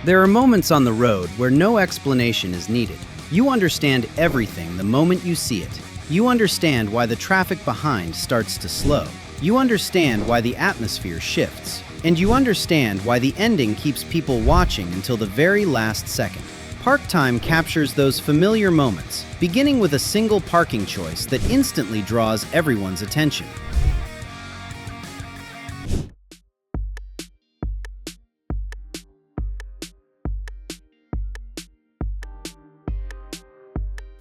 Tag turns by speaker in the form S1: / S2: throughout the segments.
S1: There are moments on the road where no explanation is needed. You understand everything the moment you see it. You understand why the traffic behind starts to slow. You understand why the atmosphere shifts. And you understand why the ending keeps people watching until the very last second. Park Time captures those familiar moments, beginning with a single parking choice that instantly draws everyone's attention.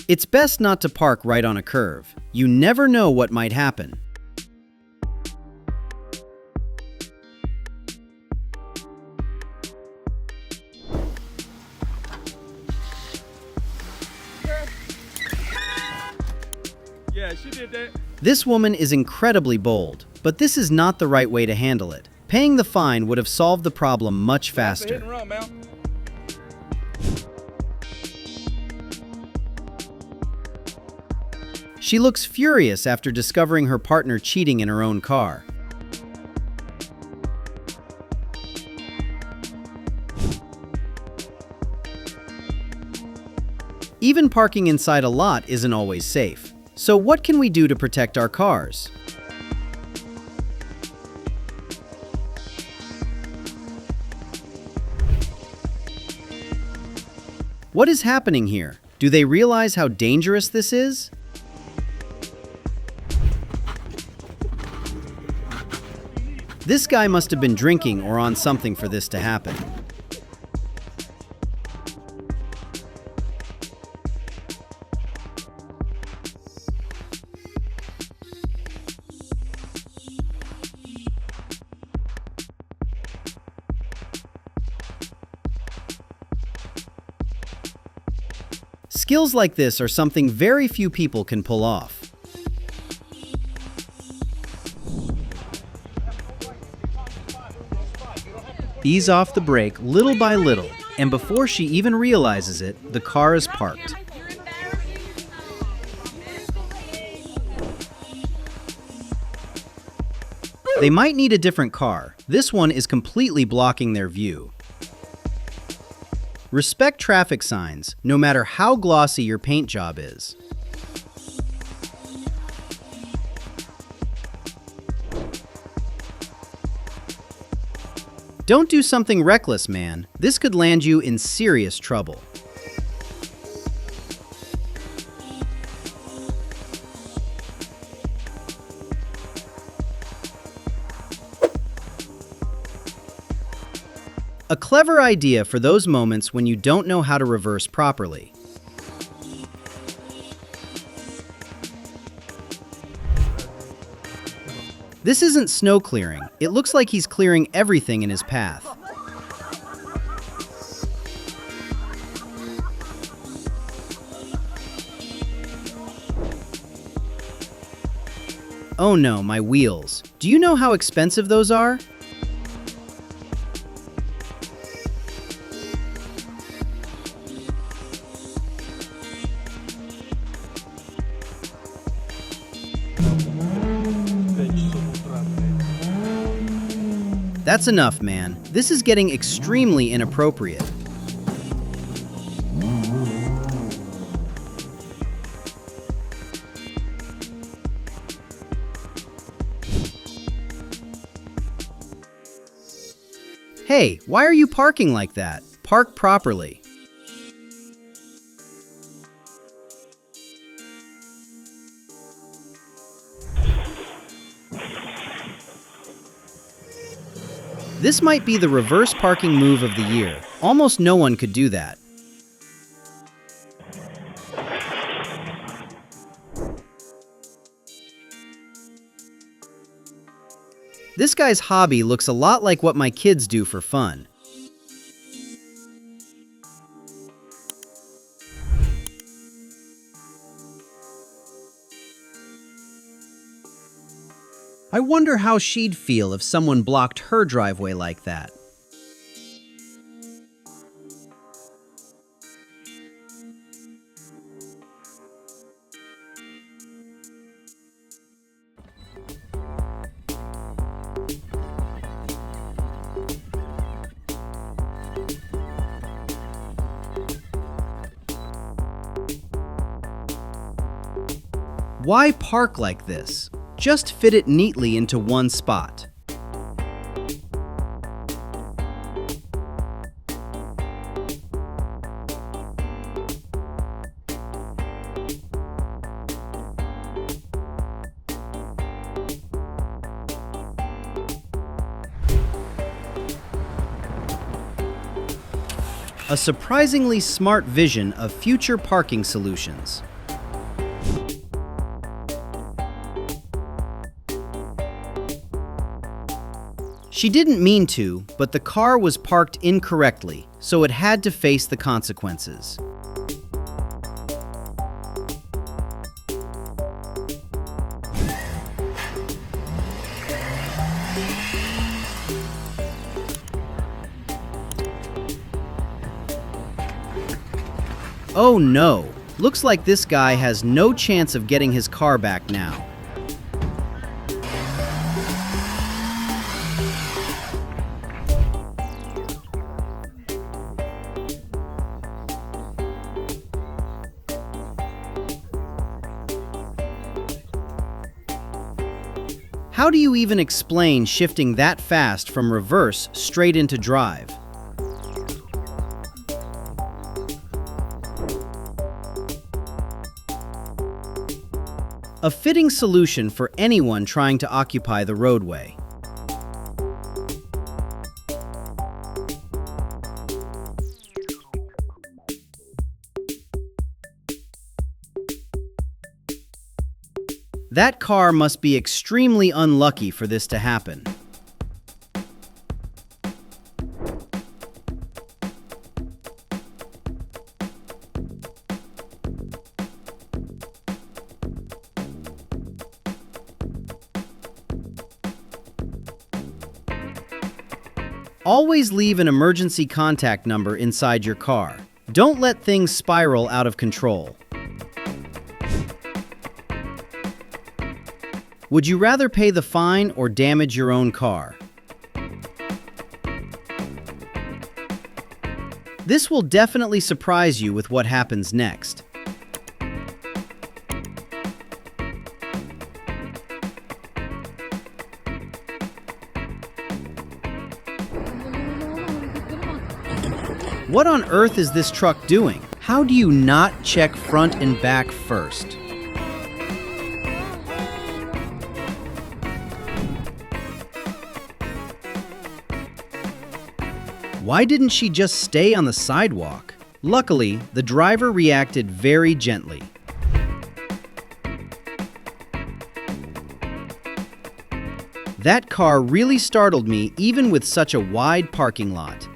S1: It's best not to park right on a curve. You never know what might happen.
S2: Yeah, she did that.
S1: This woman is incredibly bold, but this is not the right way to handle it. Paying the fine would have solved the problem much faster.
S2: Hit and run, man.
S1: She looks furious after discovering her partner cheating in her own car. Even parking inside a lot isn't always safe. So what can we do to protect our cars? What is happening here? Do they realize how dangerous this is? This guy must have been drinking or on something for this to happen. Skills like this are something very few people can pull off. Ease off the brake little by little, and before she even realizes it, the car is parked. They might need a different car. This one is completely blocking their view. Respect traffic signs, no matter how glossy your paint job is. Don't do something reckless, man. This could land you in serious trouble. A clever idea for those moments when you don't know how to reverse properly. This isn't snow clearing. It looks like he's clearing everything in his path. Oh no, my wheels. Do you know how expensive those are? That's enough, man. This is getting extremely inappropriate. Hey, why are you parking like that? Park properly. This might be the reverse parking move of the year. Almost no one could do that. This guy's hobby looks a lot like what my kids do for fun. I wonder how she'd feel if someone blocked her driveway like that. Why park like this? Just fit it neatly into one spot. A surprisingly smart vision of future parking solutions. She didn't mean to, but the car was parked incorrectly, so it had to face the consequences. Oh no! Looks like this guy has no chance of getting his car back now. How do you even explain shifting that fast from reverse straight into drive? A fitting solution for anyone trying to occupy the roadway. That car must be extremely unlucky for this to happen. Always leave an emergency contact number inside your car. Don't let things spiral out of control. Would you rather pay the fine or damage your own car? This will definitely surprise you with what happens next. What on earth is this truck doing? How do you not check front and back first? Why didn't she just stay on the sidewalk? Luckily, the driver reacted very gently. That car really startled me even with such a wide parking lot.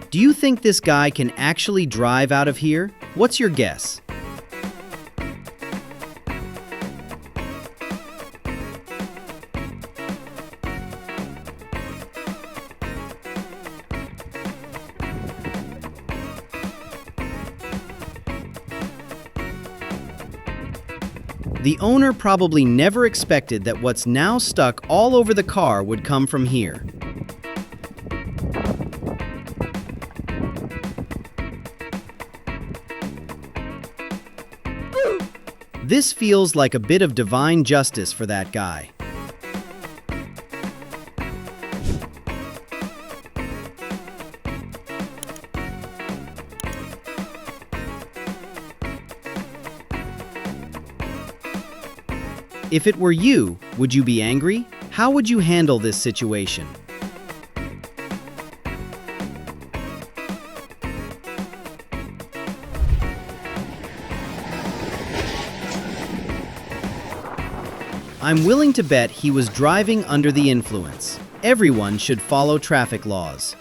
S1: Do you think this guy can actually drive out of here? What's your guess? The owner probably never expected that what's now stuck all over the car would come from here. This feels like a bit of divine justice for that guy. If it were you, would you be angry? How would you handle this situation? I'm willing to bet he was driving under the influence. Everyone should follow traffic laws.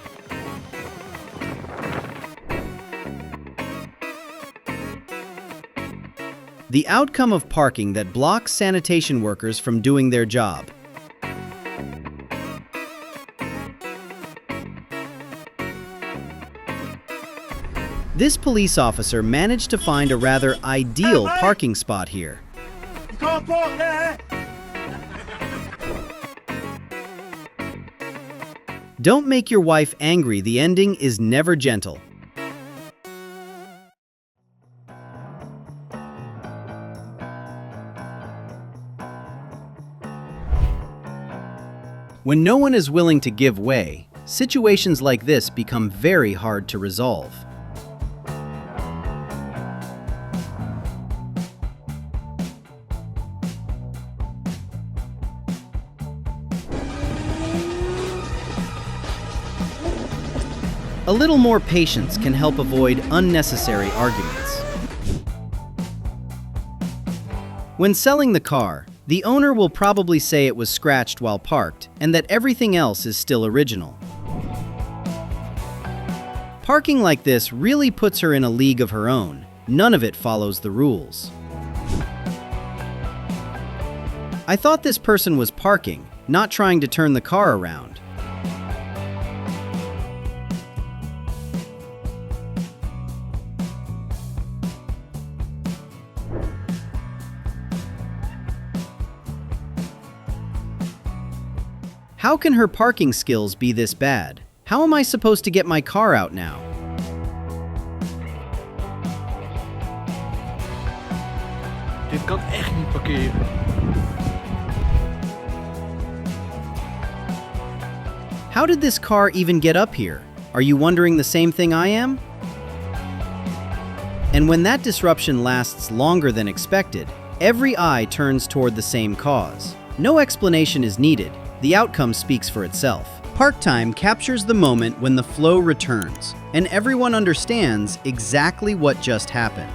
S1: The outcome of parking that blocks sanitation workers from doing their job. This police officer managed to find a rather ideal parking spot here.
S2: You can't park there!
S1: Don't make your wife angry. The ending is never gentle. When no one is willing to give way, situations like this become very hard to resolve. A little more patience can help avoid unnecessary arguments. When selling the car, the owner will probably say it was scratched while parked and that everything else is still original. Parking like this really puts her in a league of her own. None of it follows the rules. I thought this person was parking, not trying to turn the car around. How can her parking skills be this bad? How am I supposed to get my car out now?
S2: Dit kan echt niet parkeren.
S1: How did this car even get up here? Are you wondering the same thing I am? And when that disruption lasts longer than expected, every eye turns toward the same cause. No explanation is needed. The outcome speaks for itself. Park time captures the moment when the flow returns, and everyone understands exactly what just happened.